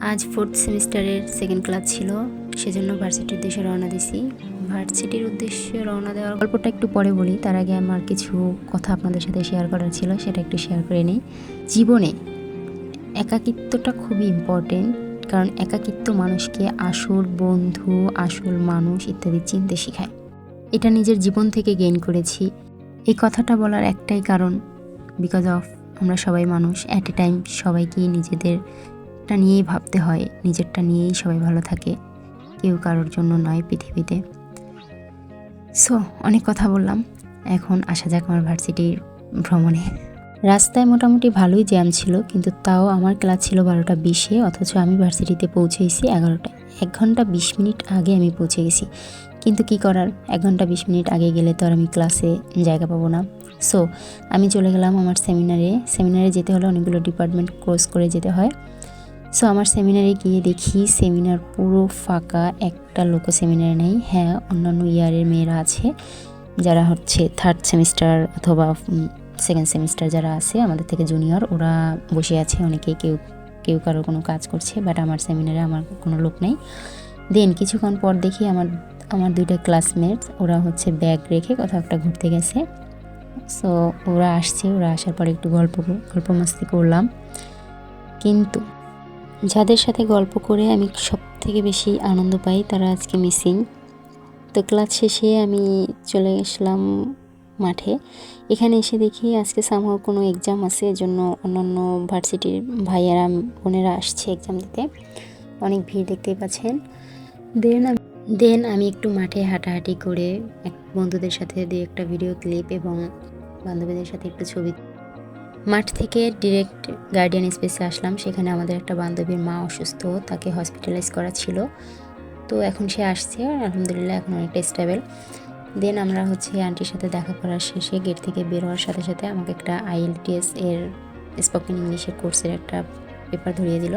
আজ 4th সেমিস্টারের second class ছিল, সেজন্য ভার্সিটির উদ্দেশ্যে রওনা দিছি। ভার্সিটির উদ্দেশ্যে রওনা দেওয়ার গল্পটা একটু পরে বলি, তার আগে আমার কিছু কথা আপনাদের সাথে শেয়ার করার ছিল, সেটা একটু শেয়ার করে নিই। জীবনে একাকিত্বটা খুবই ইম্পর্টেন্ট, কারণ একাকিত্ব মানুষকে আসল বন্ধু, আসল মানুষ ইত্যাদি চিনতে শেখায়। এটা নিজের জীবন থেকে গেইন করেছি। এই কথাটা বলার একটাই কারণ, বিকজ অফ আমরা সবাই মানুষ, অ্যাট এ টাইম সবাইকেই নিজেদেরটা নিয়েই ভাবতে হয়, নিজেরটা নিয়েই সবাই ভালো থাকে, কেউ কারোর জন্য নয় পৃথিবীতে। সো অনেক কথা বললাম, এখন আসা যাক আমার ভার্সিটির ভ্রমণে। রাস্তায় মোটামুটি ভালোই জ্যাম ছিল, কিন্তু তাও আমার ক্লাস ছিল 12টা 20-এ, অথচ আমি ভার্সিটিতে পৌঁছেছি 11টায়। 1 ঘন্টা 20 মিনিট আগে আমি পৌঁছে গেছি, কিন্তু কি করার, 1 ঘন্টা 20 মিনিট আগে গেলে তো আর আমি ক্লাসে জায়গা পাবো না। সো আমি চলে গেলাম আমার সেমিনারে যেতে হলে অনেকগুলো ডিপার্টমেন্ট ক্রস করে যেতে হয়। সো আমার সেমিনারে গিয়ে দেখি সেমিনার পুরো ফাঁকা, একটা লোকও সেমিনারে নেই। হ্যাঁ, অন্যান্য ইয়ারের মেয়েরা আছে, যারা হচ্ছে 3rd সেমিস্টার অথবা 2nd সেমিস্টার যারা আছে আমাদের থেকে জুনিয়র, ওরা বসে আছে অনেকে, কেউ কারো কোনো কাজ করছে, বাট আমার সেমিনারে আমার কোনো লোক নেই। দেন কিছুক্ষণ পর দেখি আমার 2টা ক্লাসমেট, ওরা হচ্ছে ব্যাগ রেখে কোথাও একটা ঘুরতে গেছে। সো ওরা আসার পরে একটু গল্প মস্তি করলাম, কিন্তু যাদের সাথে গল্প করে আমি সবথেকে বেশি আনন্দ পাই তারা আজকে মিসিং। তো ক্লাস শেষে আমি চলে গেছিলাম মাঠে। এখানে এসে দেখি আজকে সামহাও কোনো এক্সাম আছে, এজন্য অন্যান্য ভার্সিটির ভাইয়ারা বোনেরা আসছে এক্সাম দিতে। অনেক ভিড় দেখতেই পাচ্ছেন। দেন আমি একটু মাঠে হাঁটাহাঁটি করে বন্ধুদের সাথে 2-একটা ভিডিও ক্লিপ এবং বান্ধবীদের সাথে একটু ছবি। মাঠ থেকে ডিরেক্ট গার্ডিয়ান স্পেসে আসলাম। সেখানে আমাদের একটা বান্ধবীর মা অসুস্থ, তাকে হসপিটালাইজ করা ছিল। তো এখন সে আসছে, আলহামদুলিল্লাহ এখন অনেকটা স্টেবল। দেন আমরা হচ্ছে আন্টির সাথে দেখা করার শেষে গেট থেকে বের হওয়ার সাথে সাথে আমাকে একটা IELTS এর স্পোকেন ইংলিশের কোর্সের একটা পেপার ধরিয়ে দিল।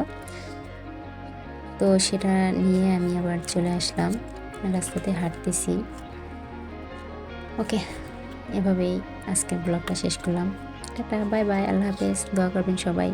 তো সেটা নিয়ে আমি আবার চলে আসলাম, রাস্তাতে হাঁটতেছি। ওকে, এভাবেই আজকের ব্লগটা শেষ করলাম। টাটা, বাই বাই, আল্লাহ হাফেজ, দোয়া করবেন সবাই।